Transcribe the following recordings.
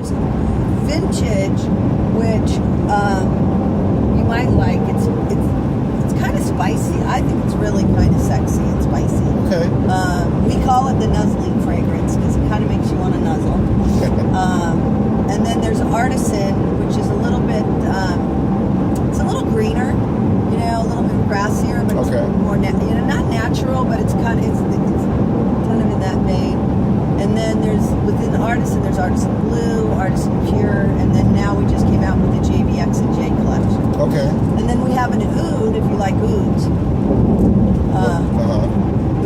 there's vintage, which you might like. It's kind of spicy. I think it's really kind of sexy and spicy. Okay. We call it the nuzzling fragrance because it kind of makes you want to nuzzle. And then there's artisan, which is a little bit, it's a little greener, you know, a little bit grassier, but it's more, not natural, but it's kind of in that vein. And then there's, within artisan, there's artisan blue, artisan pure, and then now we just came out with the JVX and J collection. Okay. And then we have an oud, if you like ouds.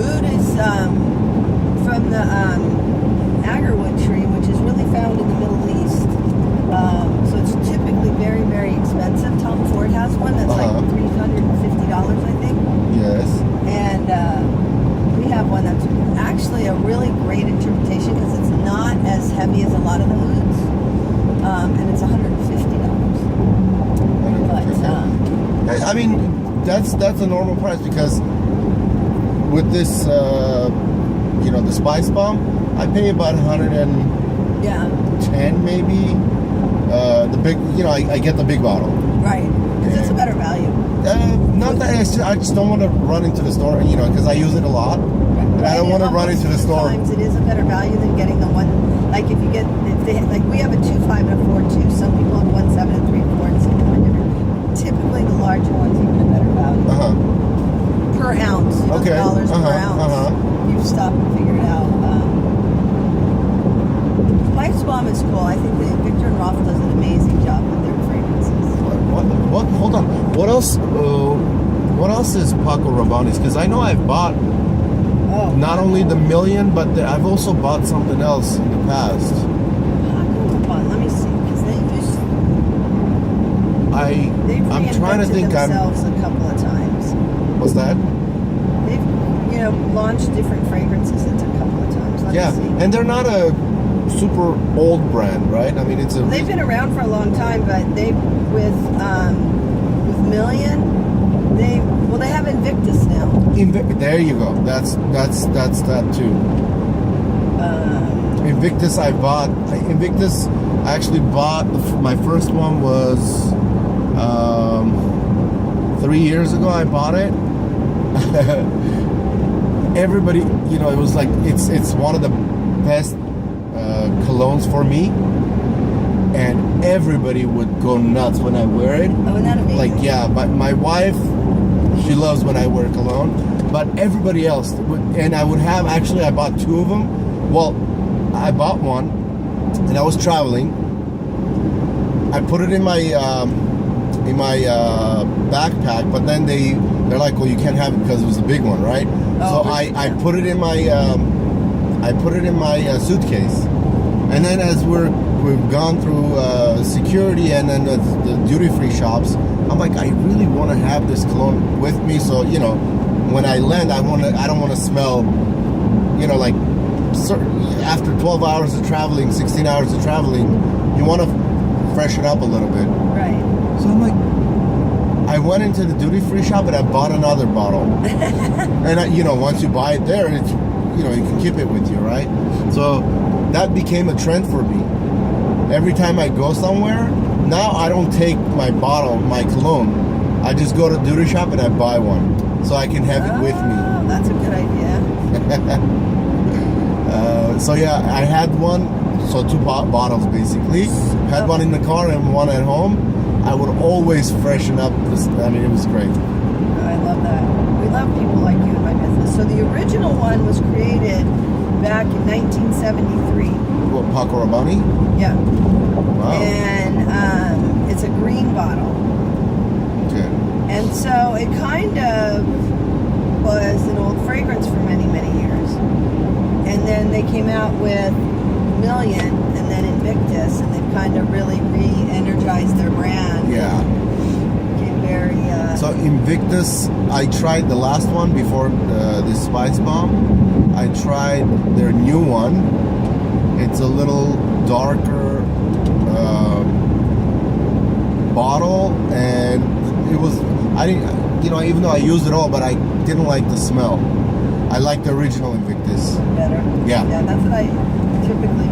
Oud is from the agarwood tree, which is really found in the Middle East. So it's typically very, very expensive. Tom Ford has one that's like $350, I think. Yes. And we have one that's actually a really great interpretation because it's not as heavy as a lot of the ouds. And it's $150. But, I mean, that's a normal price because with this, you know, the Spice Bomb, I pay about 110 maybe. The big, you know, I get the big bottle. Right, because it's a better value. Not that I just don't want to run into the store, you know, because I use it a lot. And I don't want to run into the store. Sometimes it is a better value than getting the one, like if you get, like we have a 2.5 and a 4.2. Some people have 1.7 and 3.4 and some are different. Typically the larger one's even a better value. Per ounce, you know, dollars per ounce. You've stopped and figured it out. Spice Bomb is cool. I think that Victor and Rolf does an amazing job with their fragrances. What? Hold on. What else? What else is Paco Rabanne's? Because I know I've bought not only the Million, but I've also bought something else in the past. Paco Rabanne. Let me see, because they just I'm trying to think. Themselves a couple of times. What's that? They've launched different fragrances a couple of times. Let me see. And they're not a super old brand, right? I mean, it's a. They've been around for a long time, but with Million, they have Invictus now. There you go. That's that too. Invictus, I bought. Invictus, I actually bought. My first one was 3 years ago. I bought it. Everybody, you know, it was like it's one of the best colognes for me, and everybody would go nuts when I wear it. Oh, isn't that amazing? Like, yeah, but my wife, she loves when I wear cologne, but everybody else would, and I would have, actually I bought two of them. Well, I bought one and I was traveling. I put it in my backpack, but then they're like, well, you can't have it because it was a big one, right? So I put it in my suitcase. And then as we've gone through security and then the duty-free shops, I'm like, I really want to have this cologne with me. So, you know, when I land, I don't want to smell, you know, like after 12 hours of traveling, 16 hours of traveling, you want to freshen up a little bit. Right. So I'm like, I went into the duty-free shop and I bought another bottle. And, you know, once you buy it there, it's, you know, you can keep it with you, right? So that became a trend for me. Every time I go somewhere, now I don't take my bottle, my cologne. I just go to the duty shop and I buy one. So I can have it with me. Oh, that's a good idea. So yeah, I had one, so two bottles basically. Had one in the car and one at home. I would always freshen up this. I mean, it was great. I love that. We love people like you in my business. So the original one was created back in 1973. What, Paco Rabanne? Yeah. Wow. And it's a green bottle. Okay. And so it kind of was an old fragrance for many, many years. And then they came out with Million and then Invictus, and they've kind of really re-energized their brand. Yeah. Became very... So Invictus, I tried the last one before this Spice Bomb. I tried their new one. It's a little darker bottle, and it was, I didn't, you know, even though I used it all, but I didn't like the smell. I like the original Invictus. Better. Yeah. Yeah, that's what I typically